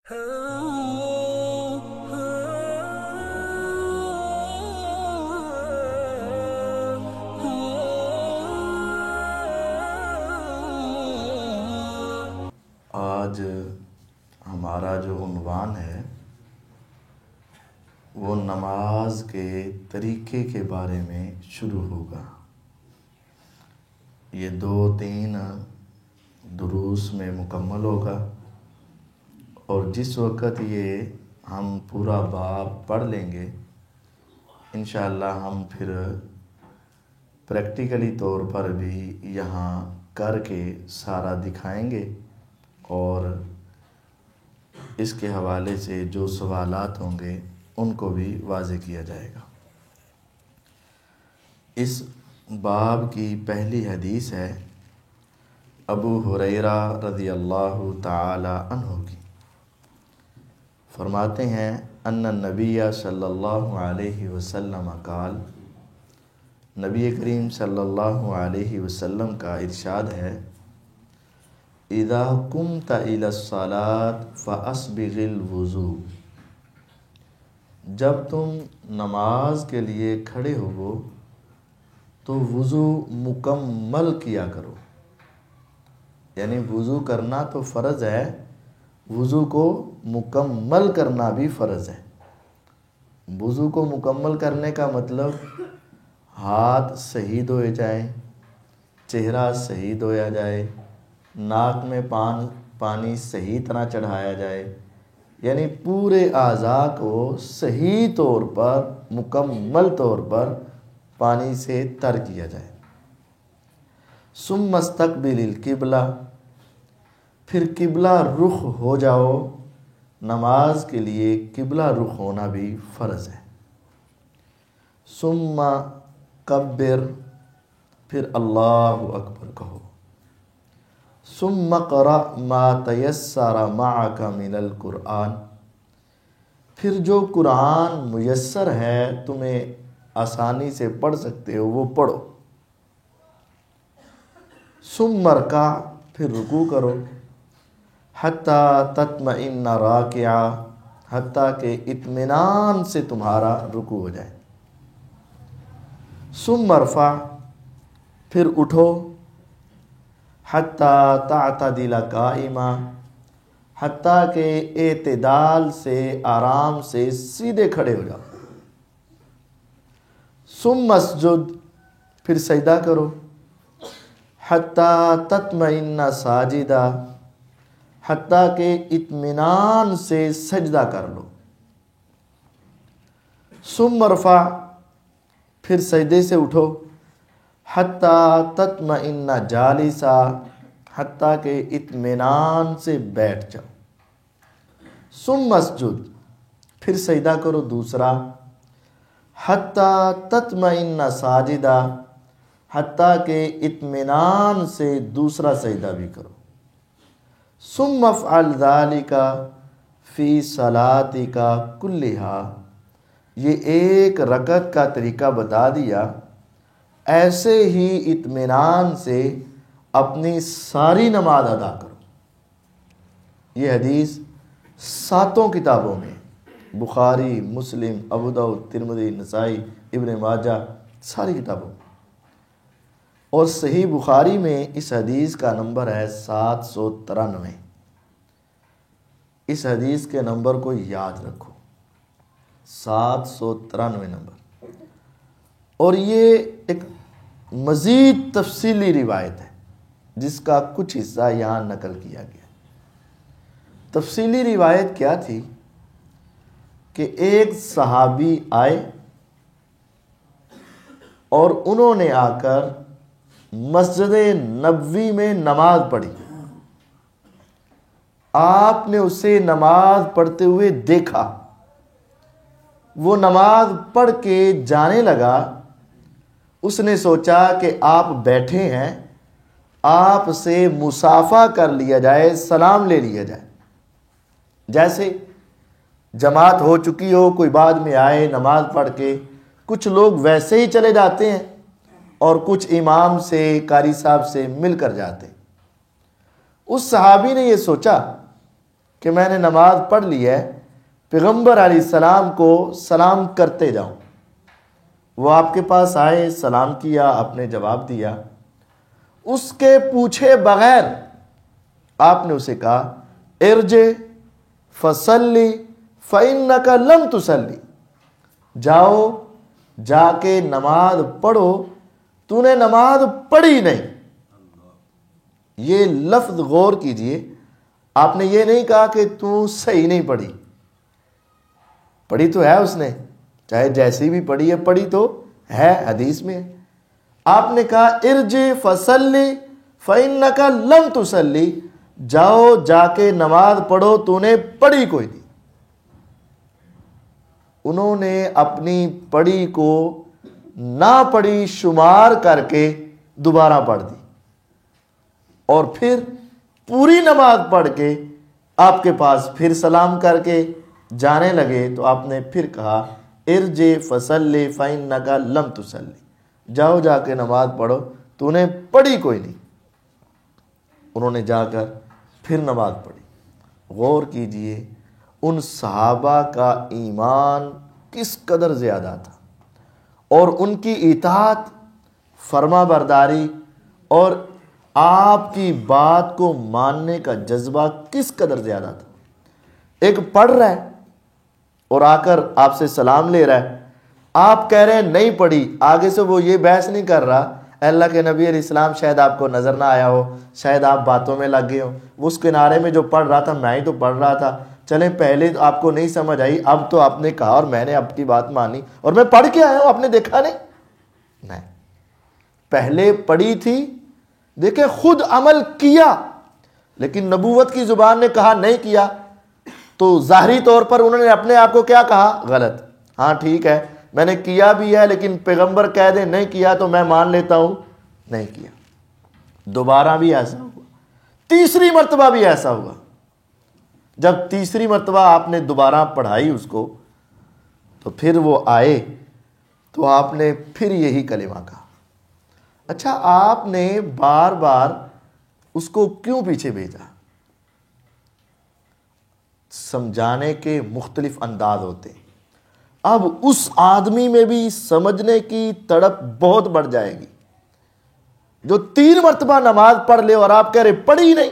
آج ہمارا جو عنوان ہے وہ نماز کے طریقے کے بارے میں شروع ہوگا۔ یہ 2-3 دروس میں مکمل ہوگا، اور جس وقت یہ ہم پورا باب پڑھ لیں گے انشاءاللہ ہم پھر پریکٹیکلی طور پر بھی یہاں کر کے سارا دکھائیں گے، اور اس کے حوالے سے جو سوالات ہوں گے ان کو بھی واضح کیا جائے گا۔ اس باب کی پہلی حدیث ہے ابو ہریرہ رضی اللہ تعالی عنہ کی۔ فرماتے ہیں ان النبی صلی اللہ علیہ وسلم قال، نبی کریم صلی اللہ علیہ وسلم کا ارشاد ہے، اذا قمت الى الصلاة فاسبغ الوضوء، جب تم نماز کے لیے کھڑے ہو تو وضو مکمل کیا کرو۔ یعنی وضو کرنا تو فرض ہے، وضو کو مکمل کرنا بھی فرض ہے۔ وضو کو مکمل کرنے کا مطلب ہاتھ صحیح دھوئے جائیں، چہرہ صحیح دھویا جائے، ناک میں پانی صحیح طرح چڑھایا جائے، یعنی پورے اعضاء کو صحیح طور پر مکمل طور پر پانی سے تر کیا جائے۔ ثم استقبل القبلہ، پھر قبلہ رخ ہو جاؤ۔ نماز کے لیے قبلہ رخ ہونا بھی فرض ہے۔ ثم کبر، پھر اللہ اکبر کہو۔ ثم اقرأ ما تیسر معک من القرآن، پھر جو قرآن میسر ہے تمہیں آسانی سے پڑھ سکتے ہو وہ پڑھو۔ ثم ارکع، پھر رکوع کرو۔ حتی تطمئن راکعا، حتیٰ کہ اطمینان سے تمہارا رکوع ہو جائے۔ ثم ارفع، پھر اٹھو۔ حتی تعتدل قائما، حتیٰ کہ اعتدال سے آرام سے سیدھے کھڑے ہو جاؤ۔ ثم اسجد، پھر سجدہ کرو۔ حتی تطمئن ساجدا، حتیٰ کہ اطمینان سے سجدہ کر لو۔ ثم ارفع، پھر سجدے سے اٹھو۔ حتی تطمئن جالسا، حتیٰ کہ اطمینان سے بیٹھ جاؤ۔ ثم اسجد، پھر سجدہ کرو دوسرا۔ حتی تطمئن ساجدا، حتیٰ کہ اطمینان سے دوسرا سجدہ بھی کرو۔ ثم افعل ذلک فی صلاتک کلھا، یہ ایک رکعت کا طریقہ بتا دیا، ایسے ہی اطمینان سے اپنی ساری نماز ادا کرو۔ یہ حدیث 7 کتابوں میں، بخاری، مسلم، ابو داؤد، ترمذی، نسائی، ابن ماجہ، ساری کتابوں میں، اور صحیح بخاری میں اس حدیث کا نمبر ہے 793۔ اس حدیث کے نمبر کو یاد رکھو، 793 نمبر۔ اور یہ ایک مزید تفصیلی روایت ہے جس کا کچھ حصہ یہاں نقل کیا گیا۔ تفصیلی روایت کیا تھی کہ ایک صحابی آئے اور انہوں نے آ کر مسجد نبوی میں نماز پڑھی۔ آپ نے اسے نماز پڑھتے ہوئے دیکھا، وہ نماز پڑھ کے جانے لگا۔ اس نے سوچا کہ آپ بیٹھے ہیں، آپ سے مصافحہ کر لیا جائے، سلام لے لیا جائے۔ جیسے جماعت ہو چکی ہو، کوئی بعد میں آئے نماز پڑھ کے، کچھ لوگ ویسے ہی چلے جاتے ہیں اور کچھ امام سے، قاری صاحب سے مل کر جاتے ہیں۔ اس صحابی نے یہ سوچا کہ میں نے نماز پڑھ لی ہے، پیغمبر علیہ السلام کو سلام کرتے جاؤں۔ وہ آپ کے پاس آئے، سلام کیا، آپ نے جواب دیا، اس کے پوچھے بغیر آپ نے اسے کہا ارجع فصلی فإنک لم تصلی، جاؤ جا کے نماز پڑھو، تو نے نماز پڑھی نہیں۔ یہ لفظ غور کیجئے، آپ نے یہ نہیں کہا کہ تو صحیح نہیں پڑھی، پڑھی تو ہے اس نے، چاہے جیسی بھی پڑھی ہے، پڑھی تو ہے، حدیث میں ہے۔ آپ نے کہا ارجع فصلی فإنک لم تصلی، جاؤ جا کے نماز پڑھو، تو نے پڑھی کوئی نہیں۔ انہوں نے اپنی پڑھی کو نہ پڑھی شمار کر کے دوبارہ پڑھ دی، اور پھر پوری نماز پڑھ کے آپ کے پاس پھر سلام کر کے جانے لگے تو آپ نے پھر کہا ارجع فصلی فإنک لم تصلی، جاؤ جا کے نماز پڑھو، تو نے پڑھی کوئی نہیں۔ انہوں نے جا کر پھر نماز پڑھی۔ غور کیجئے ان صحابہ کا ایمان کس قدر زیادہ تھا، اور ان کی اطاعت، فرما برداری اور آپ کی بات کو ماننے کا جذبہ کس قدر زیادہ تھا۔ ایک پڑھ رہا ہے اور آ کر آپ سے سلام لے رہا ہے، آپ کہہ رہے ہیں نہیں پڑھی، آگے سے وہ یہ بحث نہیں کر رہا اللہ کے نبی علیہ السلام شاید آپ کو نظر نہ آیا ہو، شاید آپ باتوں میں لگ گئے ہو، اس کنارے میں جو پڑھ رہا تھا میں ہی تو پڑھ رہا تھا، چلیں پہلے تو آپ کو نہیں سمجھ آئی، اب تو آپ نے کہا اور میں نے آپ کی بات مانی اور میں پڑھ کے آیا ہوں، آپ نے دیکھا نہیں، پہلے پڑھی تھی، دیکھیں خود عمل کیا، لیکن نبوت کی زبان نے کہا نہیں کیا، تو ظاہری طور پر انہوں نے اپنے آپ کو کیا کہا؟ غلط۔ ہاں ٹھیک ہے میں نے کیا بھی ہے، لیکن پیغمبر کہہ دے نہیں کیا تو میں مان لیتا ہوں نہیں کیا۔ دوبارہ بھی ایسا ہوا، تیسری مرتبہ بھی ایسا ہوا۔ جب تیسری مرتبہ آپ نے دوبارہ پڑھائی اس کو تو پھر وہ آئے تو آپ نے پھر یہی کلمہ کہا۔ اچھا آپ نے بار بار اس کو کیوں پیچھے بھیجا؟ سمجھانے کے مختلف انداز ہوتے ہیں۔ اب اس آدمی میں بھی سمجھنے کی تڑپ بہت بڑھ جائے گی، جو 3 مرتبہ نماز پڑھ لے اور آپ کہہ رہے پڑھی نہیں،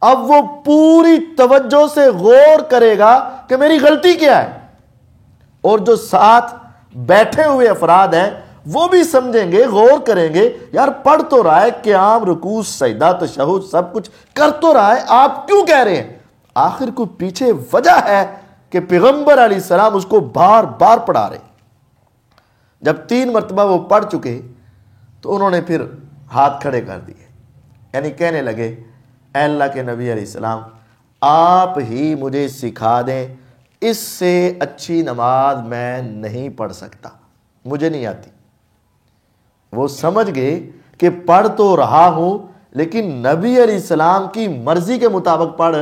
اب وہ پوری توجہ سے غور کرے گا کہ میری غلطی کیا ہے، اور جو ساتھ بیٹھے ہوئے افراد ہیں وہ بھی سمجھیں گے، غور کریں گے، یار پڑھ تو رہا ہے، قیام رکوع سجدہ تشہد سب کچھ کر تو رہا ہے، آپ کیوں کہہ رہے ہیں؟ آخر کو پیچھے وجہ ہے کہ پیغمبر علیہ السلام اس کو بار بار پڑھا رہے۔ جب 3 مرتبہ وہ پڑھ چکے تو انہوں نے پھر ہاتھ کھڑے کر دیے، یعنی کہنے لگے اے اللہ کے نبی علیہ السلام آپ ہی مجھے سکھا دیں، اس سے اچھی نماز میں نہیں پڑھ سکتا، مجھے نہیں آتی۔ وہ سمجھ گئے کہ پڑھ تو رہا ہوں لیکن نبی علیہ السلام کی مرضی کے مطابق پڑھ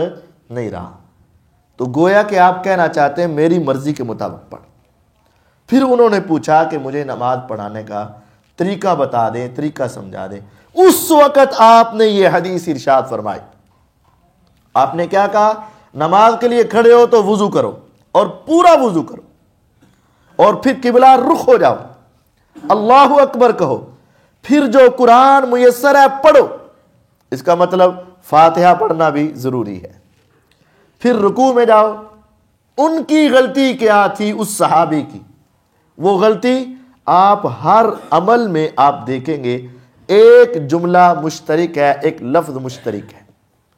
نہیں رہا، تو گویا کہ آپ کہنا چاہتے ہیں میری مرضی کے مطابق پڑھ۔ پھر انہوں نے پوچھا کہ مجھے نماز پڑھانے کا طریقہ بتا دیں، طریقہ سمجھا دیں۔ اس وقت آپ نے یہ حدیث ارشاد فرمائی۔ آپ نے کیا کہا؟ نماز کے لیے کھڑے ہو تو وضو کرو، اور پورا وضو کرو، اور پھر قبلہ رخ ہو جاؤ، اللہ اکبر کہو، پھر جو قرآن میسر ہے پڑھو، اس کا مطلب فاتحہ پڑھنا بھی ضروری ہے، پھر رکوع میں جاؤ۔ ان کی غلطی کیا تھی اس صحابی کی؟ وہ غلطی آپ ہر عمل میں آپ دیکھیں گے ایک جملہ مشترک ہے، ایک لفظ مشترک ہے،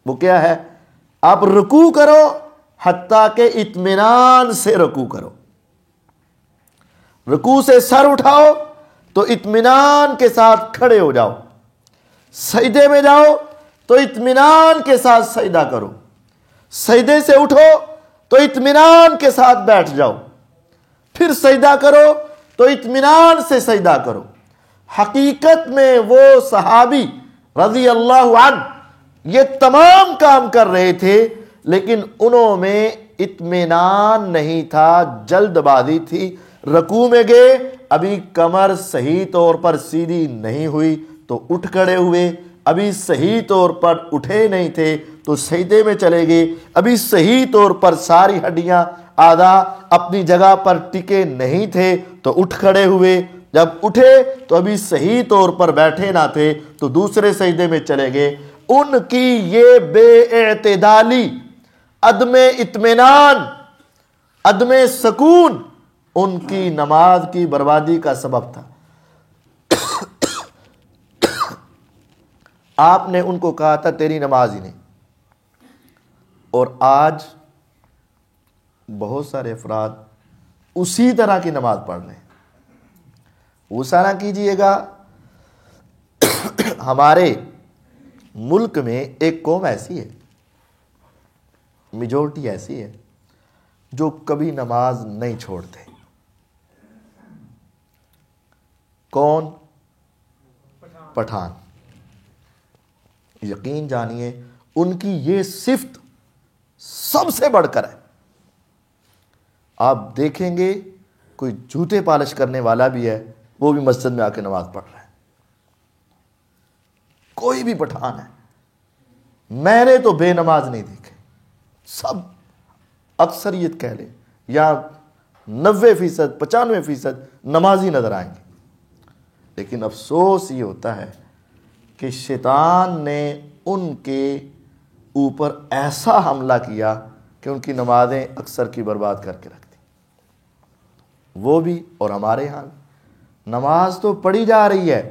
وہ کیا ہے؟ آپ رکوع کرو حتیٰ کہ اطمینان سے رکوع کرو، رکوع سے سر اٹھاؤ تو اطمینان کے ساتھ کھڑے ہو جاؤ، سجدے میں جاؤ تو اطمینان کے ساتھ سجدہ کرو، سجدے سے اٹھو تو اطمینان کے ساتھ بیٹھ جاؤ، پھر سجدہ کرو تو اطمینان سے سجدہ کرو۔ حقیقت میں وہ صحابی رضی اللہ عنہ یہ تمام کام کر رہے تھے، لیکن انہوں میں اطمینان نہیں تھا، جلد بازی تھی۔ رکوع میں گئے، ابھی کمر صحیح طور پر سیدھی نہیں ہوئی تو اٹھ کھڑے ہوئے، ابھی صحیح طور پر اٹھے نہیں تھے تو سجدے میں چلے گئے، ابھی صحیح طور پر ساری ہڈیاں آدھا اپنی جگہ پر ٹکے نہیں تھے تو اٹھ کھڑے ہوئے، جب اٹھے تو ابھی صحیح طور پر بیٹھے نہ تھے تو دوسرے سجدے میں چلے گئے۔ ان کی یہ بے اعتدالی، عدم اطمینان، عدم سکون ان کی نماز کی بربادی کا سبب تھا۔ آپ نے ان کو کہا تھا تیری نماز ہی نہیں، اور آج بہت سارے افراد اسی طرح کی نماز پڑھ رہے ہیں۔ غصہ نہ کیجئے گا، ہمارے ملک میں ایک قوم ایسی ہے، میجورٹی ایسی ہے جو کبھی نماز نہیں چھوڑتے۔ کون؟ پٹھان۔ یقین جانیے ان کی یہ صفت سب سے بڑھ کر ہے۔ آپ دیکھیں گے کوئی جوتے پالش کرنے والا بھی ہے، وہ بھی مسجد میں آ کے نماز پڑھ رہا ہے۔ کوئی بھی پٹھان ہے، میں نے تو بے نماز نہیں دیکھے، سب اکثریت کہہ لیں یا 90%، 95% نمازی نظر آئیں گے۔ لیکن افسوس یہ ہوتا ہے کہ شیطان نے ان کے اوپر ایسا حملہ کیا کہ ان کی نمازیں اکثر کی برباد کر کے رکھ دی۔ وہ بھی اور ہمارے ہاں نماز تو پڑھی جا رہی ہے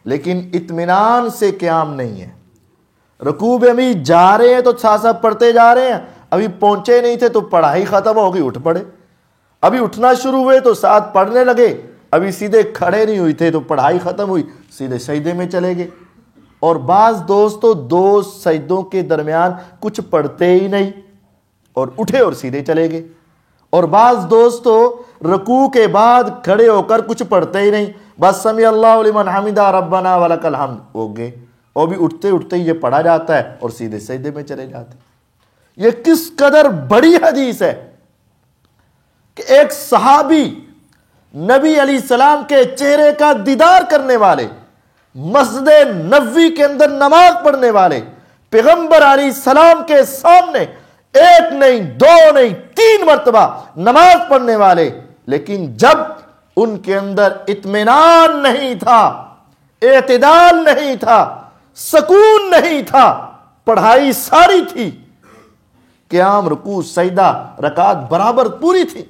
لیکن اطمینان سے قیام نہیں ہے۔ رکوع میں بھی جا رہے ہیں تو ساتھ ساتھ پڑھتے جا رہے ہیں، ابھی پہنچے نہیں تھے تو پڑھائی ختم ہو گئی، اٹھ پڑے، ابھی اٹھنا شروع ہوئے تو ساتھ پڑھنے لگے، ابھی سیدھے کھڑے نہیں ہوئے تھے تو پڑھائی ختم ہوئی، سیدھے سجدے میں چلے گئے۔ اور بعض دوست تو دو سجدوں کے درمیان کچھ پڑھتے ہی نہیں اور اٹھے اور سیدھے چلے گئے، اور بعض دوست تو رکوع کے بعد کھڑے ہو کر کچھ پڑھتے ہی نہیں، بس سمیع اللہ لمن حمدہ ربنا ولک الحمد ہو گئے، اور بھی اٹھتے اٹھتے یہ پڑھا جاتا ہے اور سیدھے سجدے میں چلے جاتے ہیں۔ یہ کس قدر بڑی حدیث ہے کہ ایک صحابی نبی علیہ السلام کے چہرے کا دیدار کرنے والے، مسجد نبوی کے اندر نماز پڑھنے والے، پیغمبر علیہ السلام کے سامنے ایک نہیں، دو نہیں، 3 مرتبہ نماز پڑھنے والے، لیکن جب ان کے اندر اطمینان نہیں تھا، اعتدال نہیں تھا، سکون نہیں تھا، پڑھائی ساری تھی، قیام رکوع سجدہ رکعت برابر پوری تھی،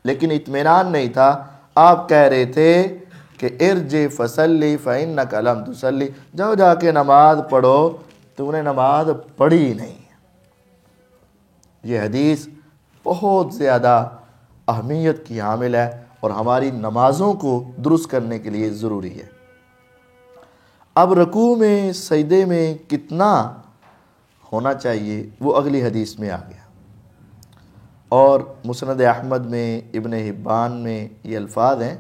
لیکن اطمینان نہیں تھا، آپ کہہ رہے تھے کہ ارجع فصلی فإنک لم تصلی، جاؤ جا کے نماز پڑھو، تو نے نماز پڑھی نہیں۔ یہ حدیث بہت زیادہ اہمیت کی حامل ہے اور ہماری نمازوں کو درست کرنے کے لیے ضروری ہے۔ اب رکوع میں سجدے میں کتنا ہونا چاہیے وہ اگلی حدیث میں آ گیا، اور مسند احمد میں، ابن حبان میں یہ الفاظ ہیں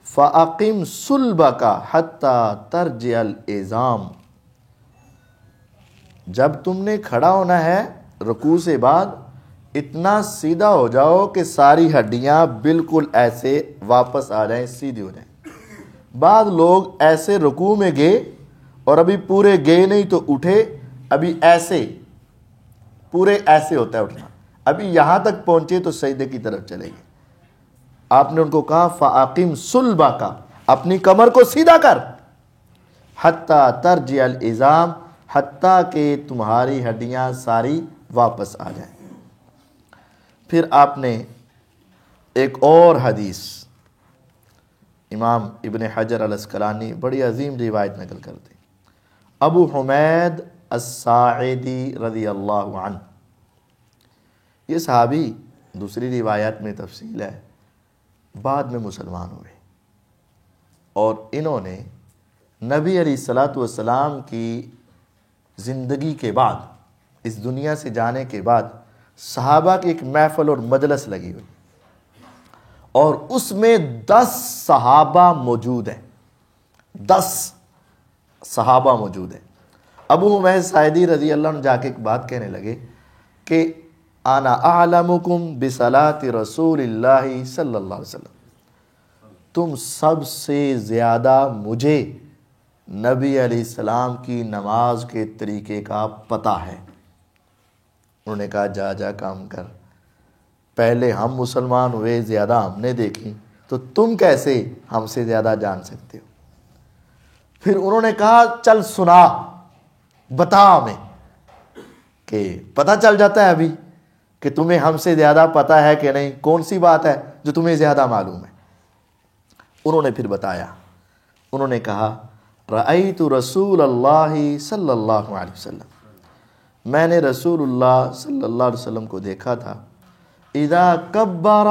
فَأَقِمْ صُلْبَكَ حَتَّى تَرْجِعَ الْعِظَامُ، جب تم نے کھڑا ہونا ہے رکوع سے بعد اتنا سیدھا ہو جاؤ کہ ساری ہڈیاں بالکل ایسے واپس آ جائیں، سیدھی ہو جائیں۔ بعض لوگ ایسے رکوع میں گئے اور ابھی پورے گئے نہیں تو اٹھے، ابھی ایسے پورے ایسے ہوتا ہے اٹھنا، ابھی یہاں تک پہنچے تو سجدے کی طرف چلے گئے۔ آپ نے ان کو کہا فَأَقِمْ صُلْبَكَ، اپنی کمر کو سیدھا کر، حَتَّى تَرْجِعَ الْعِظَامُ، حتیٰ کہ تمہاری ہڈیاں ساری واپس آ جائیں۔ پھر آپ نے ایک اور حدیث، امام ابن حجر العسقلانی بڑی عظیم روایت نقل کرتے، ابو حمید الساعدی رضی اللہ عنہ، یہ صحابی دوسری روایت میں تفصیل ہے بعد میں مسلمان ہوئے، اور انہوں نے نبی علیہ الصلوۃ والسلام کی زندگی کے بعد، اس دنیا سے جانے کے بعد، صحابہ کی ایک محفل اور مجلس لگی ہوئی، اور اس میں 10 صحابہ موجود ہیں، 10 صحابہ موجود ہیں۔ ابو حمید ساعدی رضی اللہ عنہ جا کے ایک بات کہنے لگے کہ انا اعلمکم بصلاۃ رسول اللہ صلی اللہ علیہ وسلم، تم سب سے زیادہ مجھے نبی علیہ السلام کی نماز کے طریقے کا پتہ ہے۔ انہوں نے کہا جا جا کام کر، پہلے ہم مسلمان ہوئے، زیادہ ہم نے دیکھی، تو تم کیسے ہم سے زیادہ جان سکتے ہو؟ پھر انہوں نے کہا چل سنا، بتا ہمیں، کہ پتہ چل جاتا ہے ابھی کہ تمہیں ہم سے زیادہ پتہ ہے کہ نہیں، کون سی بات ہے جو تمہیں زیادہ معلوم ہے؟ انہوں نے پھر بتایا، انہوں نے کہا رأیت رسول اللہ صلی اللہ علیہ وسلم، میں نے رسول اللہ صلی اللہ علیہ وسلم کو دیکھا تھا، اذا کبر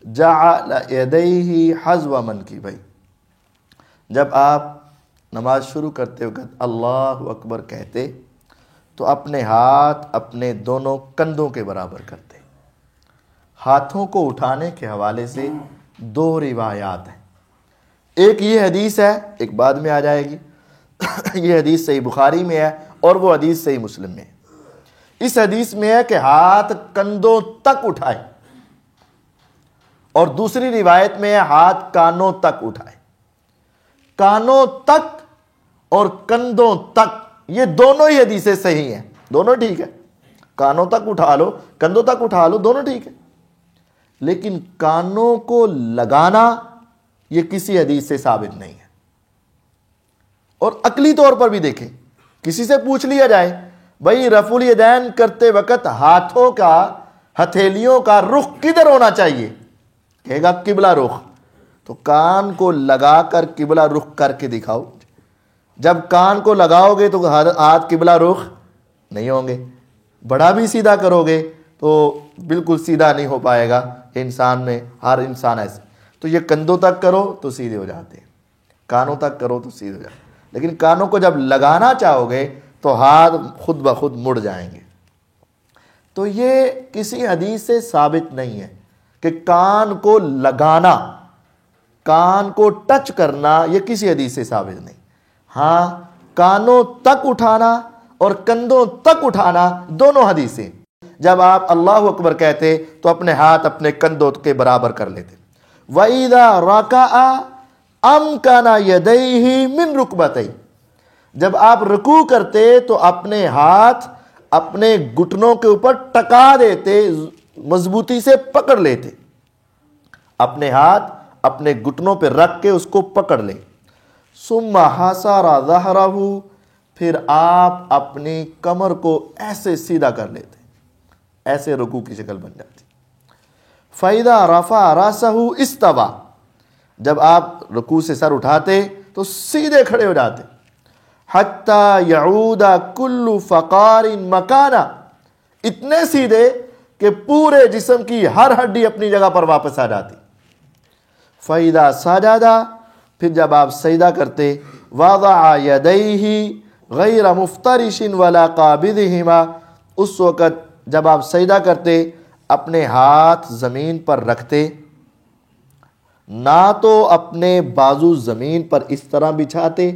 جعل یدیہ حذو منکبیہ، جب آپ نماز شروع کرتے وقت اللہ اکبر کہتے تو اپنے ہاتھ اپنے دونوں کندھوں کے برابر کرتے۔ ہاتھوں کو اٹھانے کے حوالے سے دو روایات ہیں، ایک یہ حدیث ہے، ایک بعد میں آ جائے گی، یہ حدیث صحیح بخاری میں ہے اور وہ حدیث صحیح مسلم میں ہے۔ اس حدیث میں ہے کہ ہاتھ کندھوں تک اٹھائے، اور دوسری روایت میں ہے ہاتھ کانوں تک اٹھائے۔ کانوں تک اور کندھوں تک، یہ دونوں ہی حدیثیں صحیح ہیں، دونوں ٹھیک ہے، کانوں تک اٹھا لو، کندھوں تک اٹھا لو، دونوں ٹھیک ہے، لیکن کانوں کو لگانا یہ کسی حدیث سے ثابت نہیں ہے۔ اور عقلی طور پر بھی دیکھیں، کسی سے پوچھ لیا جائے بھائی رفع الیدین کرتے وقت ہاتھوں کا، ہتھیلیوں کا رخ کدھر ہونا چاہیے، کہے گا قبلہ رخ، تو کان کو لگا کر قبلہ رخ کر کے دکھاؤ۔ جب کان کو لگاؤ گے تو ہاتھ قبلہ رخ نہیں ہوں گے، بڑا بھی سیدھا کرو گے تو بالکل سیدھا نہیں ہو پائے گا، انسان میں ہر انسان ایسے، تو یہ کندھوں تک کرو تو سیدھے ہو جاتے ہیں، کانوں تک کرو تو سیدھے ہو جاتے ہیں، لیکن کانوں کو جب لگانا چاہو گے تو ہاتھ خود بخود مڑ جائیں گے۔ تو یہ کسی حدیث سے ثابت نہیں ہے کہ کان کو لگانا، کان کو ٹچ کرنا، یہ کسی حدیث سے ثابت نہیں۔ ہاں کانوں تک اٹھانا اور کندھوں تک اٹھانا دونوں حدیثیں، جب آپ اللہ اکبر کہتے تو اپنے ہاتھ اپنے کندھوں کے برابر کر لیتے۔ وَإِذَا رَكَعَ أَمْكَنَ يَدَيْهِ مِنْ رُكْبَتَيْهِ، جب آپ رکوع کرتے تو اپنے ہاتھ اپنے گھٹنوں کے اوپر ٹکا دیتے، مضبوطی سے پکڑ لیتے، اپنے ہاتھ اپنے گھٹنوں پہ رکھ کے اس کو پکڑ لیں۔ ثُمَّ حَسَرَ ظَهْرَهُ، پھر آپ اپنی کمر کو ایسے سیدھا کر لیتے، ایسے رکوع کی شکل بن جاتی۔ فَإِذَا رَفَعَ رَأْسَهُ اسْتَوَى، جب آپ رکوع سے سر اٹھاتے تو سیدھے کھڑے ہو جاتے۔ حَتَّى يَعُودَ كُلُّ فَقَارٍ مَكَانًا، اتنے سیدھے کہ پورے جسم کی ہر ہڈی اپنی جگہ پر واپس آ جاتی۔ فَإِذَا سَجَدَ، پھر جب آپ سجدہ کرتے، وَضَعَ يَدَيْهِ غَيْرَ مُفْتَرِشٍ وَلَا قَابِضِهِمَا، اس وقت جب آپ سجدہ کرتے اپنے ہاتھ زمین پر رکھتے، نہ تو اپنے بازو زمین پر اس طرح بچھاتے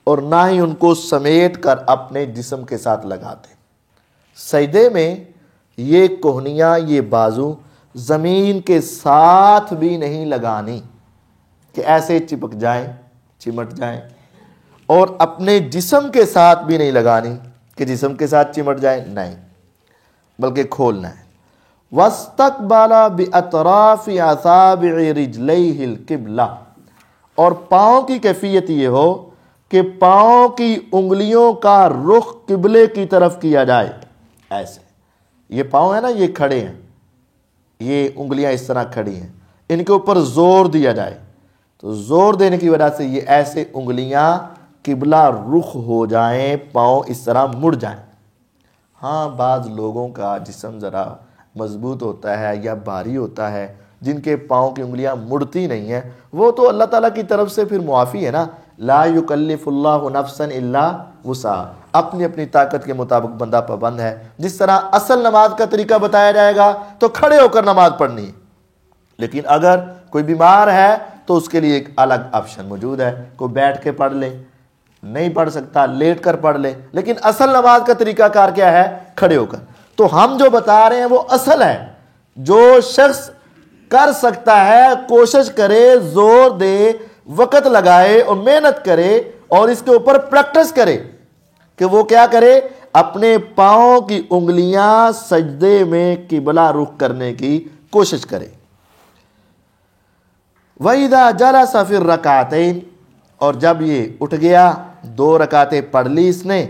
اور نہ ہی ان کو سمیٹ کر اپنے جسم کے ساتھ لگاتے۔ سجدے میں یہ کوہنیاں، یہ بازو زمین کے ساتھ بھی نہیں لگانی کہ ایسے چپک جائیں، چمٹ جائیں، اور اپنے جسم کے ساتھ بھی نہیں لگانی کہ جسم کے ساتھ چمٹ جائیں، نہیں، بلکہ کھولنا ہے۔ وَاسْتَقْبَلَ بِأَطْرَافِ أَصَابِعِ رِجْلَيْهِ الْقِبْلَةَ، اور پاؤں کی کیفیت یہ ہو کہ پاؤں کی انگلیوں کا رخ قبلے کی طرف کیا جائے، ایسے، یہ پاؤں ہے نا، یہ کھڑے ہیں، یہ انگلیاں اس طرح کھڑی ہیں، ان کے اوپر زور دیا جائے، تو زور دینے کی وجہ سے یہ ایسے انگلیاں قبلہ رخ ہو جائیں، پاؤں اس طرح مڑ جائیں۔ ہاں بعض لوگوں کا جسم ذرا مضبوط ہوتا ہے یا بھاری ہوتا ہے، جن کے پاؤں کی انگلیاں مڑتی نہیں ہیں، وہ تو اللہ تعالیٰ کی طرف سے پھر معافی ہے نا، لا یکلف اللہ نفسا الا وسعہا، اپنی اپنی طاقت کے مطابق بندہ پابند ہے۔ جس طرح اصل نماز کا طریقہ بتایا جائے گا تو کھڑے ہو کر نماز پڑھنی ہے، لیکن اگر کوئی بیمار ہے تو اس کے لیے ایک الگ آپشن موجود ہے، کوئی بیٹھ کے پڑھ لے، نہیں پڑھ سکتا لیٹ کر پڑھ لے، لیکن اصل نماز کا طریقہ کار کیا ہے؟ کھڑے ہو کر۔ تو ہم جو بتا رہے ہیں وہ اصل ہے، جو شخص کر سکتا ہے کوشش کرے، زور دے، وقت لگائے اور محنت کرے، اور اس کے اوپر پریکٹس کرے کہ وہ کیا کرے، اپنے پاؤں کی انگلیاں سجدے میں قبلہ رخ کرنے کی کوشش کرے۔ وَإِذَا جَلَسَ فِي الرَّكْعَتَيْنِ، اور جب یہ اٹھ گیا، 2 رکعتیں پڑھ لی اس نے،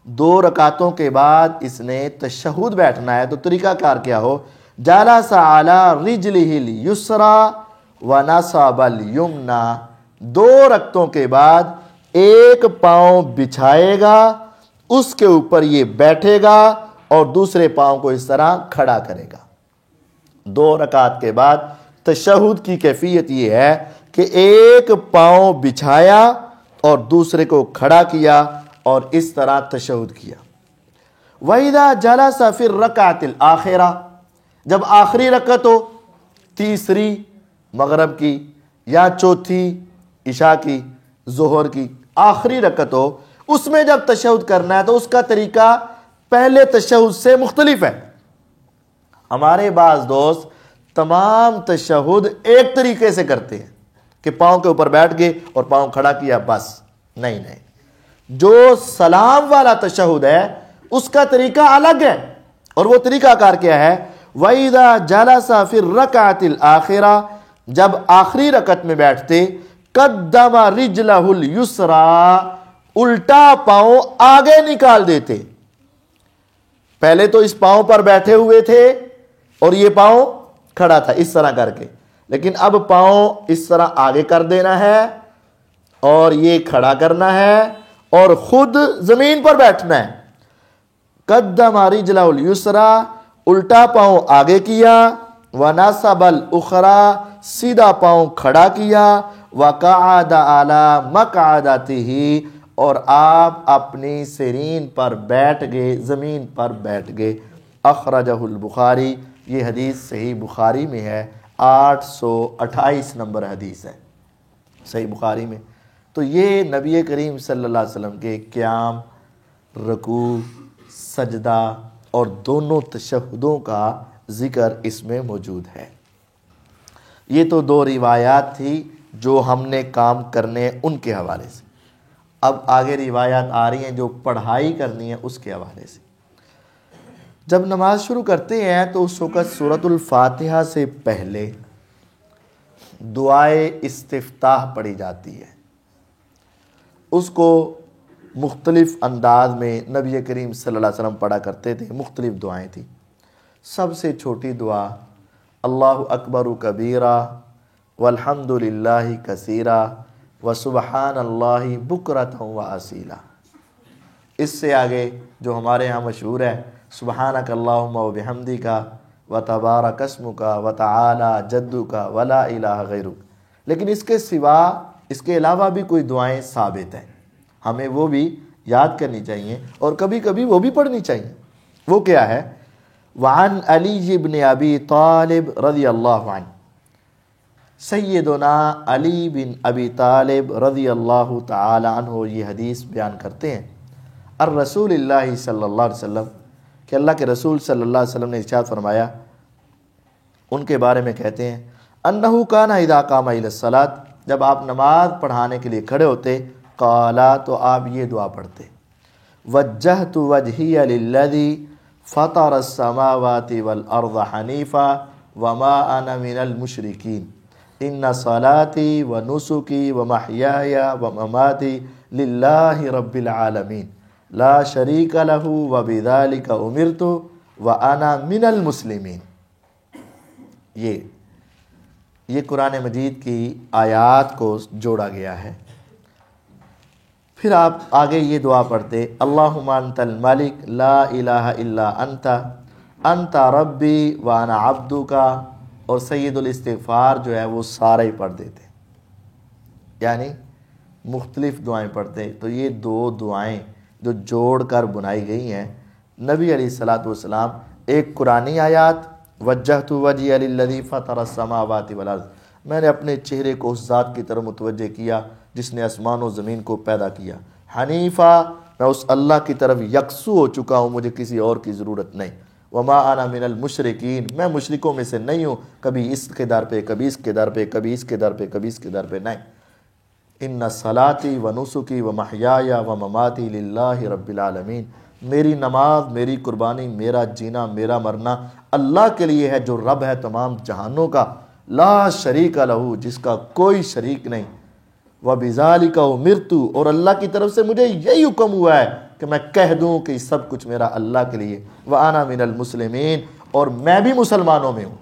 2 رکعتوں کے بعد اس نے تشہد بیٹھنا ہے، تو طریقہ کار کیا ہو، جَلَسَ عَلَى رِجْلِهِ الْيُسْرَى وَنَصَبَ الْيُمْنَى، 2 رکعتوں کے بعد ایک پاؤں بچھائے گا، اس کے اوپر یہ بیٹھے گا اور دوسرے پاؤں کو اس طرح کھڑا کرے گا۔ 2 رکعت کے بعد تشہد کی کیفیت یہ ہے کہ ایک پاؤں بچھایا اور دوسرے کو کھڑا کیا اور اس طرح تشہد کیا۔ وَإِذَا جَلَسَ فِي الرَّكْعَةِ الْآخِرَةِ، جب آخری رکعت ہو، تیسری مغرب کی یا چوتھی عشاء کی، ظہر کی آخری رکعت ہو، اس میں جب تشہد کرنا ہے تو اس کا طریقہ پہلے تشہد سے مختلف ہے۔ ہمارے بعض دوست تمام تشہد ایک طریقے سے کرتے ہیں کہ پاؤں کے اوپر بیٹھ گئے اور پاؤں کھڑا کیا، بس۔ نہیں، جو سلام والا تشہد ہے اس کا طریقہ الگ ہے، اور وہ طریقہ کار کیا ہے، وَإِذَا جَلَسَ فِي الرَّكْعَةِ الْآخِرَةِ، جب آخری رکعت میں بیٹھتے، قَدَّمَ رِجْلَهُ الْيُسْرَى، الٹا پاؤں آگے نکال دیتے۔ پہلے تو اس پاؤں پر بیٹھے ہوئے تھے اور یہ پاؤں کھڑا تھا اس طرح کر کے، لیکن اب پاؤں اس طرح آگے کر دینا ہے اور یہ کھڑا کرنا ہے اور خود زمین پر بیٹھنا ہے۔ قدم رجلہ الیسرا، الٹا پاؤں آگے کیا، ونصب الاخرى، سیدھا پاؤں کھڑا کیا، وقعد علی مقعدتہ، اور آپ اپنی سرین پر بیٹھ گئے، زمین پر بیٹھ گئے۔ اخرجہ البخاری، یہ حدیث صحیح بخاری میں ہے، 828 نمبر حدیث ہے صحیح بخاری میں۔ تو یہ نبی کریم صلی اللہ علیہ وسلم کے قیام، رکوع، سجدہ اور دونوں تشہدوں کا ذکر اس میں موجود ہے۔ یہ تو 2 روایات تھی جو ہم نے کام کرنے ان کے حوالے سے۔ اب آگے روایات آ رہی ہیں جو پڑھائی کرنی ہے اس کے حوالے سے۔ جب نماز شروع کرتے ہیں تو اس وقت سورۃ الفاتحہ سے پہلے دعائے استفتاح پڑھی جاتی ہے۔ اس کو مختلف انداز میں نبی کریم صلی اللہ علیہ وسلم پڑھا کرتے تھے، مختلف دعائیں تھیں۔ سب سے چھوٹی دعا اللہ اکبر کبیرہ والحمد للہ کثیرہ وسبحان اللہ بکرۃ واصیلا۔ اس سے آگے جو ہمارے ہاں مشہور ہے، سبحانک اللہم وبحمدک وتبارک اسمک وتعالی جدک ولا الہ غیرک۔ لیکن اس کے سوا، اس کے علاوہ بھی کوئی دعائیں ثابت ہیں، ہمیں وہ بھی یاد کرنی چاہیے اور کبھی کبھی وہ بھی پڑھنی چاہیے۔ وہ کیا ہے؟ وعن علی بن ابی طالب رضی اللہ عنہ، سیدنا علی بن ابی طالب رضی اللہ تعالی عنہ یہ حدیث بیان کرتے ہیں، الرسول اللہ صلی اللہ علیہ وسلم، کہ اللہ کے رسول صلی اللہ علیہ وسلم نے ارشاد فرمایا، ان کے بارے میں کہتے ہیں، انہ کان اذا قام الی الصلاۃ، جب آپ نماز پڑھانے کے لیے کھڑے ہوتے، قالا، تو آپ یہ دعا پڑھتے، وجہت وجہی للذی فطر السماوات والارض حنیفا وما انا من المشرکین ان صلاتی ونسکی ومحیای ومماتی للہ رب العالمین لا شریک لہ وبذالک امرت وانا من المسلمین۔ یہ قرآن مجید کی آیات کو جوڑا گیا ہے۔ پھر آپ آگے یہ دعا پڑھتے، اللہم انت الملک لا الہ الا انت انت ربی وانا عبدک، اور سید الاستغفار جو ہے وہ سارے ہی پڑھ دیتے، یعنی مختلف دعائیں پڑھتے۔ تو یہ 2 دعائیں جو جوڑ کر بنائی گئی ہیں، نبی علیہ الصلوۃ والسلام، ایک قرآنی آیات، وجہت وجہی للذی فطر السماوات والارض، میں نے اپنے چہرے کو اس ذات کی طرف متوجہ کیا جس نے آسمان و زمین کو پیدا کیا، حنیفہ، میں اس اللہ کی طرف یکسو ہو چکا ہوں، مجھے کسی اور کی ضرورت نہیں، وما انا من المشرکین، میں مشرکوں میں سے نہیں ہوں، کبھی اس کے در پہ، کبھی اس کے در پہ، کبھی اس کے در پہ، کبھی اس کے در پہ نہیں۔ ان صلاتی و نسکی و محیایا و مماتی للہ رب العالمین، میری نماز، میری قربانی، میرا جینا، میرا مرنا اللہ کے لیے ہے جو رب ہے تمام جہانوں کا، لا شریک لہ، جس کا کوئی شریک نہیں، وَبِذَالِكَ أُمِرْتُ، اور اللہ کی طرف سے مجھے یہی حکم ہوا ہے کہ میں کہہ دوں کہ سب کچھ میرا اللہ کے لیے، وَأَنَا مِنَ الْمُسْلِمِينَ، اور میں بھی مسلمانوں میں ہوں۔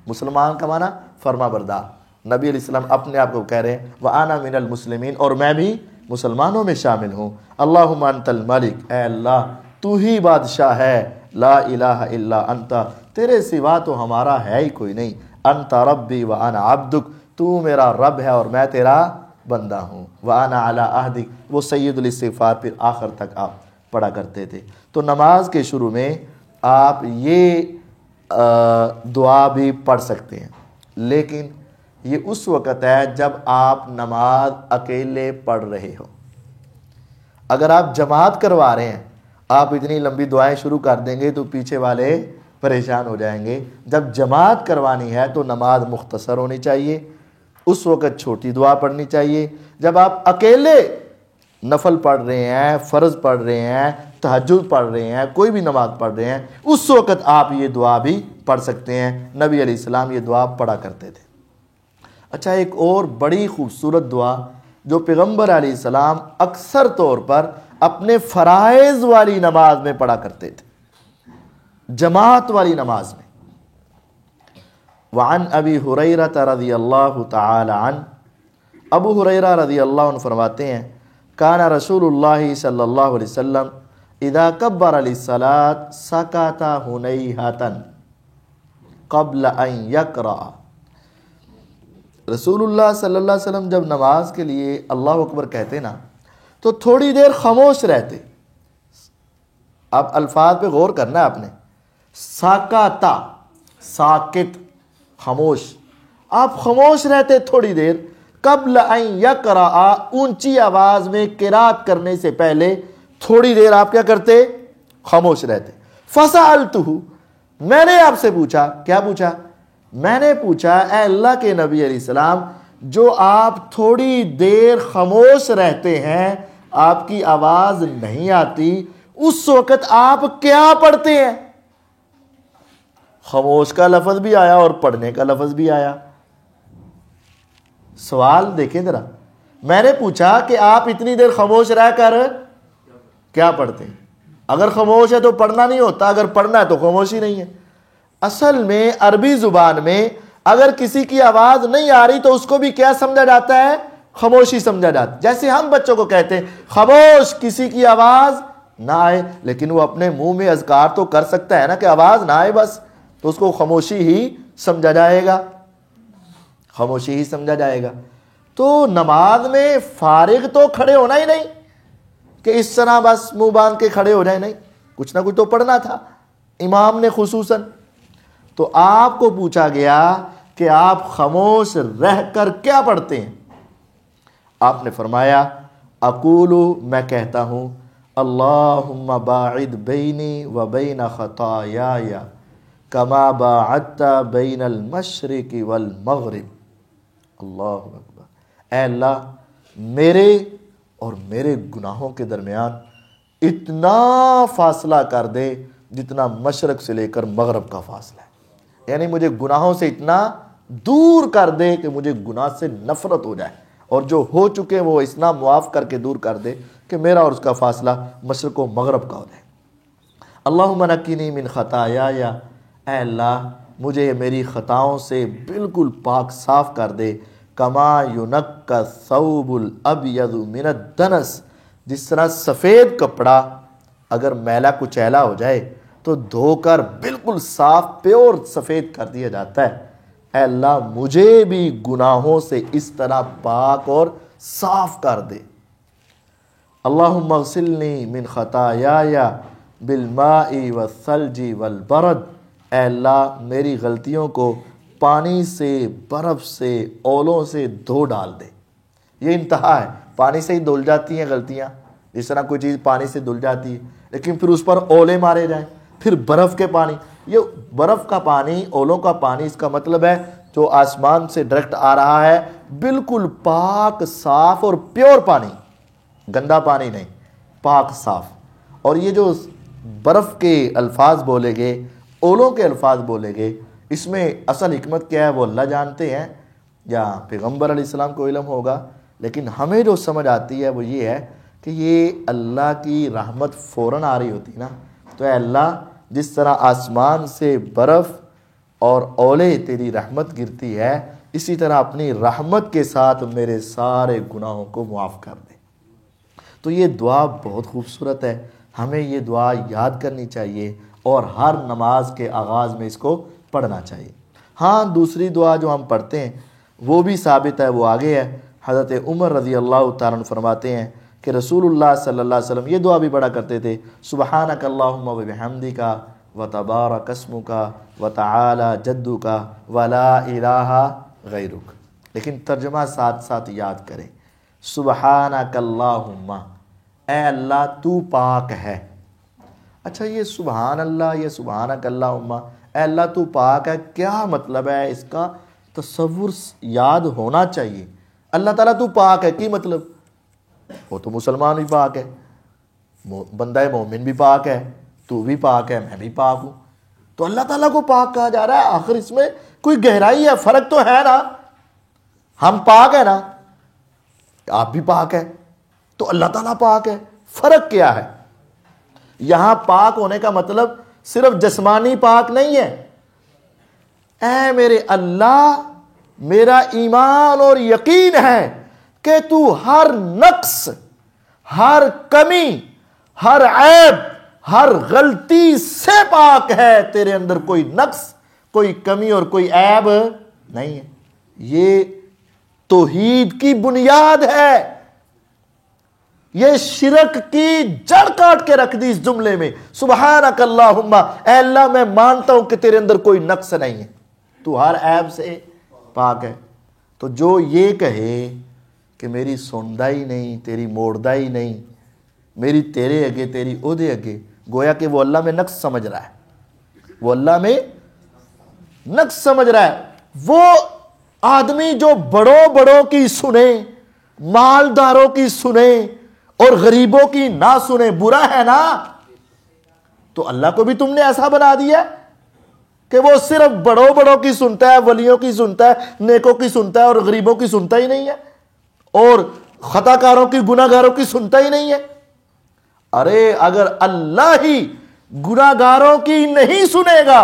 مسلمان کا معنی فرما بردار، نبی علیہ السلام اپنے آپ کو کہہ رہے ہیں وَأَنَا مِنَ الْمُسْلِمِينَ، اور میں بھی مسلمانوں میں شامل ہوں۔ اللہم انت الملک، اے اللہ تو ہی بادشاہ ہے، لا الہ الا انت، تیرے سوا تو ہمارا ہے ہی کوئی نہیں، انت ربی وانا عبدک، تو میرا رب ہے اور میں تیرا بندہ ہوں، وانا علی عہدک، وہ سید الاستغفار پھر آخر تک آپ پڑھا کرتے تھے۔ تو نماز کے شروع میں آپ یہ دعا بھی پڑھ سکتے ہیں، لیکن یہ اس وقت ہے جب آپ نماز اکیلے پڑھ رہے ہو۔ اگر آپ جماعت کروا رہے ہیں، آپ اتنی لمبی دعائیں شروع کر دیں گے تو پیچھے والے پریشان ہو جائیں گے۔ جب جماعت کروانی ہے تو نماز مختصر ہونی چاہیے، اس وقت چھوٹی دعا پڑھنی چاہیے۔ جب آپ اکیلے نفل پڑھ رہے ہیں، فرض پڑھ رہے ہیں، تہجد پڑھ رہے ہیں، کوئی بھی نماز پڑھ رہے ہیں، اس وقت آپ یہ دعا بھی پڑھ سکتے ہیں۔ نبی علیہ السلام یہ دعا پڑھا کرتے تھے۔ اچھا، ایک اور بڑی خوبصورت دعا جو پیغمبر علیہ السلام اکثر طور پر اپنے فرائض والی نماز میں پڑھا کرتے تھے، جماعت والی نماز میں۔ وعن ابی ہریرہ رضی اللہ تعالی عنہ، ابو ہریرہ رضی اللہ عنہ فرماتے ہیں کان رسول اللہ صلی اللہ علیہ وسلم اذا کبر للصلاة سکت ہنیہۃ قبل ان یقرأ، رسول اللہ صلی اللہ علیہ وسلم جب نماز کے لیے اللہ اکبر کہتے نا تو تھوڑی دیر خاموش رہتے۔ اب الفاظ پہ غور کرنا ہے آپ نے، ساکاتا، ساکت، خاموش، آپ خاموش رہتے تھوڑی دیر، قبل ان یقرأ، اونچی آواز میں قرات کرنے سے پہلے تھوڑی دیر آپ کیا کرتے؟ خاموش رہتے۔ فسألتہ، میں نے آپ سے پوچھا، کیا پوچھا؟ میں نے پوچھا اے اللہ کے نبی علیہ السلام، جو آپ تھوڑی دیر خاموش رہتے ہیں، آپ کی آواز نہیں آتی، اس وقت آپ کیا پڑھتے ہیں؟ خاموش کا لفظ بھی آیا اور پڑھنے کا لفظ بھی آیا۔ سوال دیکھیں ذرا، میں نے پوچھا کہ آپ اتنی دیر خاموش رہ کر کیا پڑھتے ہیں؟ اگر خاموش ہے تو پڑھنا نہیں ہوتا، اگر پڑھنا ہے تو خاموشی نہیں ہے۔ اصل میں عربی زبان میں اگر کسی کی آواز نہیں آ رہی تو اس کو بھی کیا سمجھا جاتا ہے؟ خاموشی سمجھا جاتا ہے۔ جیسے ہم بچوں کو کہتے ہیں خاموش، کسی کی آواز نہ آئے، لیکن وہ اپنے منہ میں اذکار تو کر سکتا ہے نا کہ آواز نہ آئے بس، تو اس کو خاموشی ہی سمجھا جائے گا، خاموشی ہی سمجھا جائے گا۔ تو نماز میں فارغ تو کھڑے ہونا ہی نہیں کہ اس طرح بس منہ باندھ کے کھڑے ہو جائیں، نہیں، کچھ نہ کچھ تو پڑھنا تھا، امام نے خصوصاً۔ تو آپ کو پوچھا گیا کہ آپ خاموش رہ کر کیا پڑھتے ہیں؟ آپ نے فرمایا اقولو، میں کہتا ہوں اللہم باعد بینی و بین خطایای کما باعدت بین المشرق والمغرب۔ اللہ اکبر، اے اللہ میرے اور میرے گناہوں کے درمیان اتنا فاصلہ کر دے جتنا مشرق سے لے کر مغرب کا فاصلہ ہے، یعنی مجھے گناہوں سے اتنا دور کر دے کہ مجھے گناہ سے نفرت ہو جائے، اور جو ہو چکے وہ اتنا معاف کر کے دور کر دے کہ میرا اور اس کا فاصلہ مشرق و مغرب کا ہو جائے۔ اللہم نقنی من خطایای، اے اللہ مجھے میری خطاؤں سے بالکل پاک صاف کر دے، کما ینقی الثوب الابیض من الدنس، جس طرح سفید کپڑا اگر میلا کچیلا ہو جائے تو دھو کر بالکل صاف پیور سفید کر دیا جاتا ہے، اے اللہ مجھے بھی گناہوں سے اس طرح پاک اور صاف کر دے۔ اللہم اغسلنی من خطایای بالماء والثلج والبرد، اے اللہ میری غلطیوں کو پانی سے، برف سے، اولوں سے دھو ڈال دے۔ یہ انتہا ہے، پانی سے ہی دھل جاتی ہیں غلطیاں، جس طرح کوئی چیز پانی سے دھل جاتی ہے، لیکن پھر اس پر اولے مارے جائیں، پھر برف کے پانی، یہ برف کا پانی، اولوں کا پانی، اس کا مطلب ہے جو آسمان سے ڈائریکٹ آ رہا ہے بالکل پاک صاف اور پیور پانی، گندا پانی نہیں، پاک صاف۔ اور یہ جو برف کے الفاظ بولے گئے، اولوں کے الفاظ بولے گئے، اس میں اصل حکمت کیا ہے وہ اللہ جانتے ہیں یا پیغمبر علیہ السلام کو علم ہوگا، لیکن ہمیں جو سمجھ آتی ہے وہ یہ ہے کہ یہ اللہ کی رحمت فوراً آ رہی ہوتی نا، تو اے اللہ جس طرح آسمان سے برف اور اولے تیری رحمت گرتی ہے، اسی طرح اپنی رحمت کے ساتھ میرے سارے گناہوں کو معاف کر دے۔ تو یہ دعا بہت خوبصورت ہے، ہمیں یہ دعا یاد کرنی چاہیے اور ہر نماز کے آغاز میں اس کو پڑھنا چاہیے۔ ہاں دوسری دعا جو ہم پڑھتے ہیں وہ بھی ثابت ہے، وہ آگے ہے۔ حضرت عمر رضی اللہ تعالیٰ عنہ فرماتے ہیں کہ رسول اللہ صلی اللہ علیہ وسلم یہ دعا بھی پڑھا کرتے تھے، سبحانک اللہم و بحمدک و تبارک اسمک و تعالی جدک و لا الہ غیرک۔ لیکن ترجمہ ساتھ ساتھ یاد کریں، سبحانک اللہم، اے اللہ تو پاک ہے۔ اچھا یہ سبحان اللہ، یہ سبحانک اللہم، اے اللہ تو پاک ہے، کیا مطلب ہے؟ اس کا تصور یاد ہونا چاہیے۔ اللہ تعالیٰ تو پاک ہے کی مطلب؟ وہ تو مسلمان بھی پاک ہے، بندہ مومن بھی پاک ہے، تو بھی پاک ہے، میں بھی پاک ہوں، تو اللہ تعالیٰ کو پاک کہا جا رہا ہے۔ آخر اس میں کوئی گہرائی ہے، فرق تو ہے نا، ہم پاک ہے نا، آپ بھی پاک ہے، تو اللہ تعالیٰ پاک ہے، فرق کیا ہے؟ یہاں پاک ہونے کا مطلب صرف جسمانی پاک نہیں ہے۔ اے میرے اللہ، میرا ایمان اور یقین ہے کہ تو ہر نقص، ہر کمی، ہر عیب، ہر غلطی سے پاک ہے، تیرے اندر کوئی نقص، کوئی کمی اور کوئی عیب نہیں ہے۔ یہ توحید کی بنیاد ہے، یہ شرک کی جڑ کاٹ کے رکھ دی اس جملے میں، سبحانک اللہم، اے اللہ میں مانتا ہوں کہ تیرے اندر کوئی نقص نہیں ہے، تو ہر عیب سے پاک ہے۔ تو جو یہ کہے کہ میری سندا ہی نہیں، تیری موڑدا ہی نہیں، میری تیرے اگے تیری اودے اگے، گویا کہ وہ اللہ میں نقص سمجھ رہا ہے، وہ اللہ میں نقص سمجھ رہا ہے۔ وہ آدمی جو بڑوں بڑوں کی سنے، مالداروں کی سنے اور غریبوں کی نہ سنے، برا ہے نا؟ تو اللہ کو بھی تم نے ایسا بنا دیا کہ وہ صرف بڑوں بڑوں کی سنتا ہے، ولیوں کی سنتا ہے، نیکوں کی سنتا ہے، اور غریبوں کی سنتا ہی نہیں ہے، اور خطا کاروں کی، گناہ گاروں کی سنتا ہی نہیں ہے۔ ارے اگر اللہ ہی گناہ گاروں کی نہیں سنے گا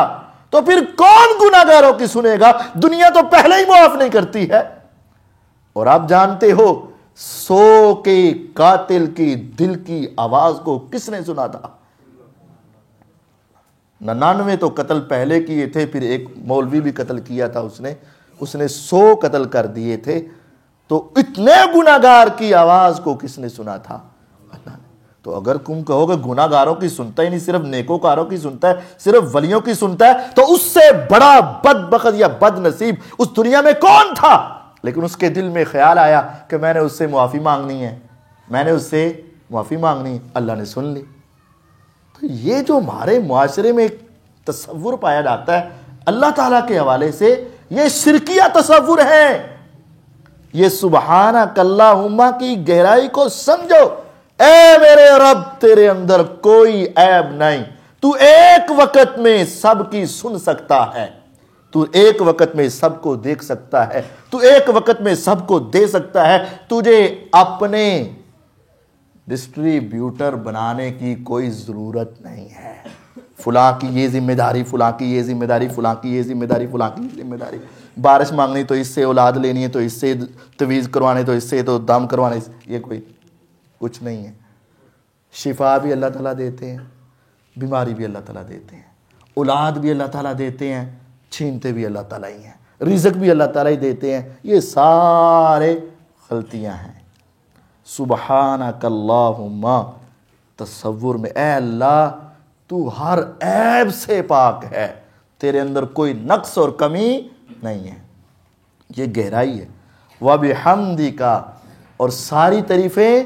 تو پھر کون گناہ گاروں کی سنے گا؟ دنیا تو پہلے ہی معاف نہیں کرتی ہے۔ اور آپ جانتے ہو 100 کے قاتل کی دل کی آواز کو کس نے سنا تھا؟ 99 تو قتل پہلے کیے تھے، پھر ایک مولوی بھی قتل کیا تھا، اس نے 100 قتل کر دیے تھے، تو اتنے گناہگار کی آواز کو کس نے سنا تھا؟ اللہ نے۔ تو اگر تم کہو کہ گناہ گاروں کی سنتا ہی نہیں، صرف نیکوکاروں کی سنتا ہے، صرف ولیوں کی سنتا ہے، تو اس سے بڑا بدبخت یا بد نصیب اس دنیا میں کون تھا؟ لیکن اس کے دل میں خیال آیا کہ میں نے اس سے معافی مانگنی ہے، میں نے اس سے معافی مانگنی ہے، اللہ نے سن لی۔ تو یہ جو ہمارے معاشرے میں ایک تصور پایا جاتا ہے اللہ تعالیٰ کے حوالے سے، یہ شرکیہ تصور ہے۔ یہ سبحانک اللہم کی گہرائی کو سمجھو۔ اے میرے رب، تیرے اندر کوئی عیب نہیں، تو ایک وقت میں سب کی سن سکتا ہے، تو ایک وقت میں سب کو دیکھ سکتا ہے، تو ایک وقت میں سب کو دے سکتا ہے، تجھے اپنے ڈسٹریبیوٹر بنانے کی کوئی ضرورت نہیں ہے۔ فلاں کی یہ ذمہ داری، فلاں کی یہ ذمہ داری، فلاں کی یہ ذمہ داری، فلاں کی یہ ذمہ داری، بارش مانگنی تو اس سے، اولاد لینی ہے تو اس سے، تویز کروانے تو اس سے، تو دم کروانے، یہ کوئی کچھ نہیں ہے۔ شفا بھی اللہ تعالیٰ دیتے ہیں، بیماری بھی اللہ تعالیٰ دیتے ہیں، اولاد بھی اللہ تعالیٰ دیتے ہیں، چھینتے بھی اللہ تعالیٰ ہی ہیں، رزق بھی اللہ تعالیٰ ہی دیتے ہیں، یہ سارے غلطیاں ہیں۔ سبحانک اللہم، تصور میں اے اللہ تو ہر عیب سے پاک ہے، تیرے اندر کوئی نقص اور کمی نہیں ہے، یہ گہرائی ہے۔ وَبِحَمْدِكَ، اور ساری تعریفیں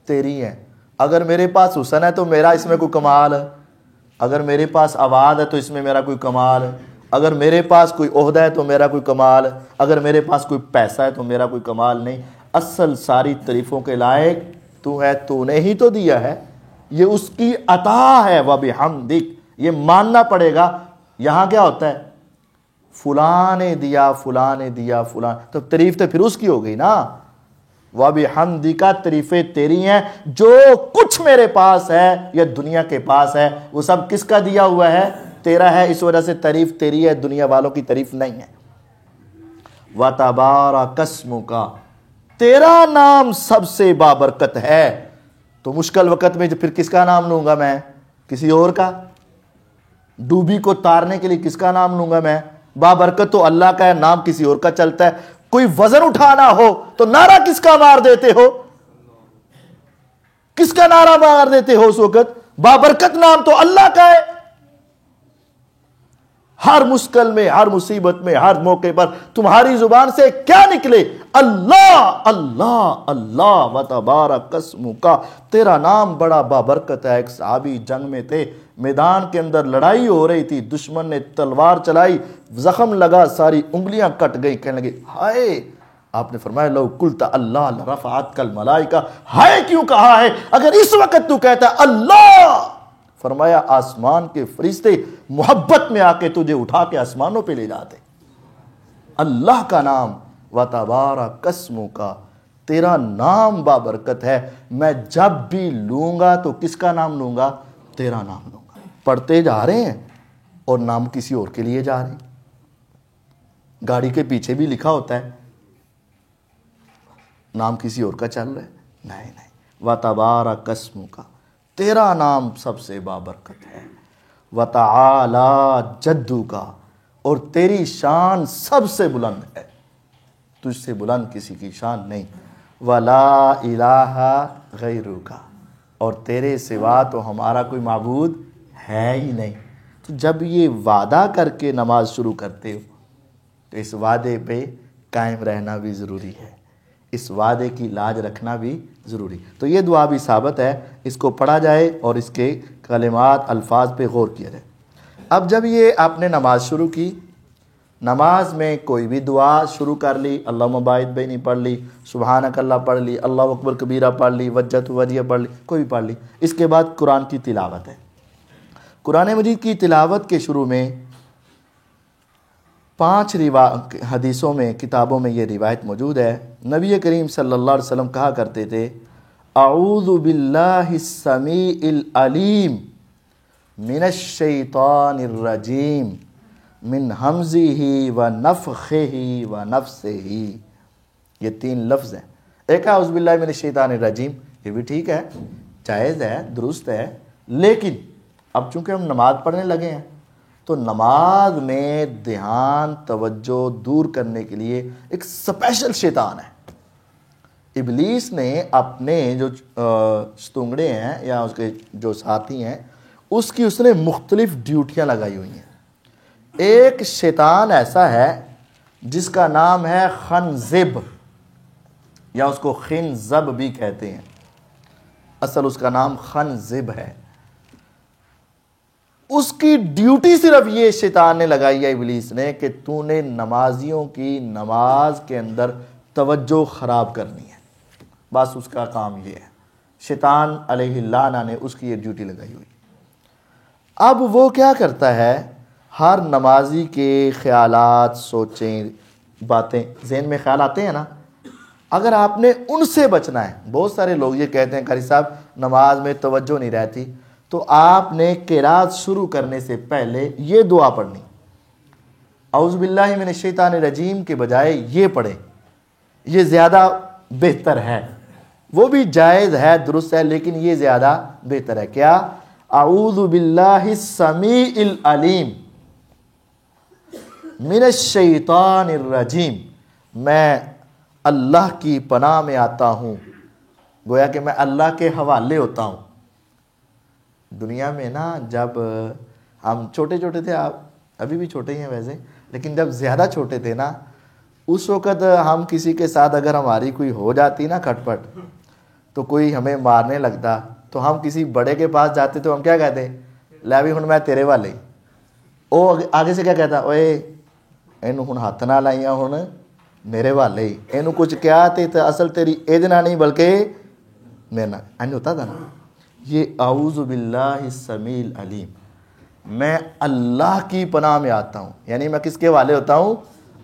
تیری ہیں۔ اگر میرے پاس حسن ہے تو میرا اس میں کوئی کمال ہے، اگر میرے پاس آواز ہے تو اس میں میرا کوئی کمال ہے، اگر میرے پاس کوئی عہدہ ہے تو میرا کوئی کمال، اگر میرے پاس کوئی پیسہ ہے تو میرا کوئی کمال نہیں، اصل ساری تعریفوں کے لائق تو ہے، تو نے ہی تو دیا ہے، یہ اس کی عطا ہے۔ وَبِحَمْدِک، یہ ماننا پڑے گا۔ یہاں کیا ہوتا ہے؟ فلاں نے دیا، فلاں نے دیا، فلاں، تو تعریف تو پھر اس کی ہو گئی نا۔ وَبِحَمْدِکَ، تعریفیں تیری ہیں، جو کچھ میرے پاس ہے یا دنیا کے پاس ہے وہ سب کس کا دیا ہوا ہے؟ تیرا ہے، اس وجہ سے تعریف تیری ہے، دنیا والوں کی تعریف نہیں ہے۔ وَتَبَارَكَ اسْمُكَ، تیرا نام سب سے بابرکت ہے۔ تو مشکل وقت میں پھر کس کا نام لوں گا میں؟ کسی اور کا؟ ڈوبی کو تارنے کے لیے کس کا نام لوں گا میں؟ بابرکت تو اللہ کا ہے، نام کسی اور کا چلتا ہے۔ کوئی وزن اٹھانا ہو تو نعرہ کس کا مار دیتے ہو؟ کس کا نعرہ مار دیتے ہو اس وقت؟ بابرکت نام تو اللہ کا ہے۔ ہر مشکل میں، ہر مصیبت میں، ہر موقع پر تمہاری زبان سے کیا نکلے؟ اللہ اللہ اللہ۔ وَتَبَارَكَ اسْمُكَ، تیرا نام بڑا بابرکت ہے۔ ایک صحابی جنگ میں تھے، میدان کے اندر لڑائی ہو رہی تھی، دشمن نے تلوار چلائی، زخم لگا، ساری انگلیاں کٹ گئی، کہنے لگے ہائے۔ آپ نے فرمایا لو قلت اللہ لرفعتک الملائکہ، ہائے کیوں کہا ہے؟ اگر اس وقت تو کہتا ہے اللہ، فرمایا آسمان کے فرشتے محبت میں آ کے تجھے اٹھا کے آسمانوں پہ لے جاتے۔ اللہ کا نام، وَتَبَارَكَ اسْمُكَ، تیرا نام بابرکت ہے۔ میں جب بھی لوں گا تو کس کا نام لوں گا؟ تیرا نام لوں گا۔ پڑھتے جا رہے ہیں اور نام کسی اور کے لیے جا رہے ہیں۔ گاڑی کے پیچھے بھی لکھا ہوتا ہے، نام کسی اور کا چل رہا ہے، نہیں نہیں۔ وَتَبَارَكَ اسْمُكَ، تیرا نام سب سے بابرکت ہے۔ وَتَعَالَى جَدُّكَ، اور تیری شان سب سے بلند ہے، تجھ سے بلند کسی کی شان نہیں۔ وَلَا إِلَٰهَ غَيْرُكَ، اور تیرے سوا تو ہمارا کوئی معبود ہے ہی نہیں۔ تو جب یہ وعدہ کر کے نماز شروع کرتے ہو تو اس وعدے پہ قائم رہنا بھی ضروری ہے، اس وعدے کی لاج رکھنا بھی ضروری۔ تو یہ دعا بھی ثابت ہے، اس کو پڑھا جائے اور اس کے کلمات الفاظ پہ غور کیا جائے۔ اب جب یہ آپ نے نماز شروع کی، نماز میں کوئی بھی دعا شروع کر لی، اللہم باعث بینی پڑھ لی، سبحانک اللہ پڑھ لی، اللہ اکبر کبیرہ پڑھ لی، وجہت وجیہ پڑھ لی، کوئی بھی پڑھ لی۔ اس کے بعد قرآن کی تلاوت ہے۔ قرآن مجید کی تلاوت کے شروع میں 5 حدیثوں میں، کتابوں میں یہ روایت موجود ہے۔ نبی کریم صلی اللہ علیہ وسلم کہا کرتے تھے اعوذ باللہ السمیع العلیم من الشیطان الرجیم من حمزہ ونفخہ ونفثہ۔ یہ 3 لفظ ہیں۔ ایک اعوذ باللہ من الشیطان الرجیم، یہ بھی ٹھیک ہے، جائز ہے، درست ہے، لیکن اب چونکہ ہم نماز پڑھنے لگے ہیں تو نماز میں دھیان توجہ دور کرنے کے لیے ایک سپیشل شیطان ہے۔ ابلیس نے اپنے جو ستونگڑے ہیں یا اس کے جو ساتھی ہیں، اس نے مختلف ڈیوٹیاں لگائی ہوئی ہیں۔ ایک شیطان ایسا ہے جس کا نام ہے خنزب، یا اس کو خنزب بھی کہتے ہیں، اصل اس کا نام خنزب ہے۔ اس کی ڈیوٹی صرف یہ شیطان نے لگائی ہے، ابلیس نے، کہ تو نے نمازیوں کی نماز کے اندر توجہ خراب کرنی ہے، بس اس کا کام یہ ہے۔ شیطان علیہ اللعنہ نے اس کی یہ ڈیوٹی لگائی ہوئی۔ اب وہ کیا کرتا ہے، ہر نمازی کے خیالات، سوچیں، باتیں ذہن میں خیال آتے ہیں نا، اگر آپ نے ان سے بچنا ہے، بہت سارے لوگ یہ کہتے ہیں قاری صاحب نماز میں توجہ نہیں رہتی، تو آپ نے قرات شروع کرنے سے پہلے یہ دعا پڑھنی، اعوذ باللہ من الشیطان الرجیم کے بجائے یہ پڑھیں، یہ زیادہ بہتر ہے۔ وہ بھی جائز ہے، درست ہے، لیکن یہ زیادہ بہتر ہے۔ کیا؟ اعوذ باللہ السمیع العلیم من الشیطان الرجیم، میں اللہ کی پناہ میں آتا ہوں، گویا کہ میں اللہ کے حوالے ہوتا ہوں۔ دنیا میں نا جب ہم چھوٹے چھوٹے تھے، آپ ابھی بھی چھوٹے ہی ہیں ویسے، لیکن جب زیادہ چھوٹے تھے نا، اس وقت ہم کسی کے ساتھ اگر ہماری کوئی ہو جاتی نا کھٹ پٹ، تو کوئی ہمیں مارنے لگتا تو ہم کسی بڑے کے پاس جاتے تو ہم کیا کہتے، لے بھی ہن میں تیرے والے، وہ آگے سے کیا کہتا اوے اینو ہن ہاتھ نہ لائیاں ہن میرے والے ہی اینو کچھ کیا تے اصل تیری اید نہ نہیں بلکہ میرے نہ این ہوتا تھا نا. یہ اعوذ باللہ السمیع العلیم، میں اللہ کی پناہ میں آتا ہوں، یعنی میں کس کے والے ہوتا ہوں؟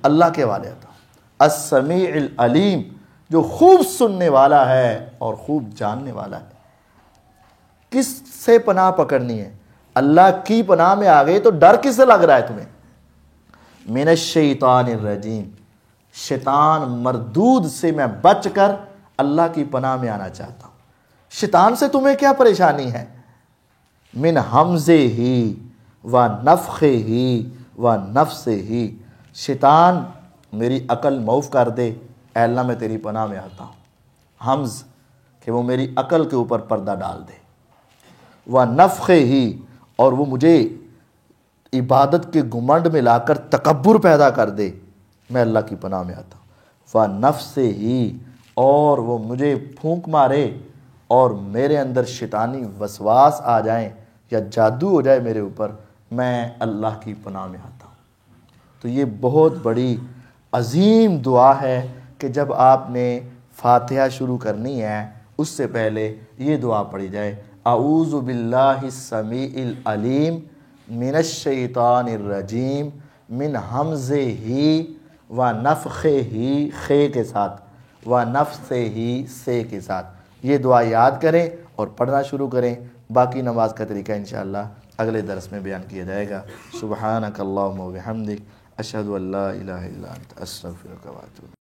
اللہ کے والے ہوتا ہوں. السمیع العلیم، جو خوب سننے والا ہے اور خوب جاننے والا ہے. کس سے پناہ پکڑنی ہے؟ اللہ کی پناہ میں آ گئے تو ڈر کس سے لگ رہا ہے تمہیں؟ من الشیطان الرجیم، شیطان مردود سے میں بچ کر اللہ کی پناہ میں آنا چاہتا ہوں. شیطان سے تمہیں کیا پریشانی ہے؟ من حمزے ہی و نفخے ہی و نفسے ہی، شیطان میری عقل معاف کر دے، اے اللہ میں تیری پناہ میں آتا ہوں. حمز کہ وہ میری عقل کے اوپر پردہ ڈال دے، و نفخے ہی، اور وہ مجھے عبادت کے گھمنڈ میں لا کر تکبر پیدا کر دے، میں اللہ کی پناہ میں آتا ہوں. و نفسے ہی، اور وہ مجھے پھونک مارے اور میرے اندر شیطانی وسواس آ جائیں یا جادو ہو جائے میرے اوپر، میں اللہ کی پناہ میں آتا ہوں. تو یہ بہت بڑی عظیم دعا ہے کہ جب آپ نے فاتحہ شروع کرنی ہے اس سے پہلے یہ دعا پڑھی جائے، اعوذ باللہ السمیع العلیم من الشیطان الرجیم من حمزہ ہی و نفخہ ہی، خے کے ساتھ، و نفسہ ہی، سے کے ساتھ. یہ دعا یاد کریں اور پڑھنا شروع کریں. باقی نماز کا طریقہ انشاءاللہ اگلے درس میں بیان کیا جائے گا. سبحانک اللہم و بحمدک، اشہد ان لا الہ الا انت، استغفرک و اتوب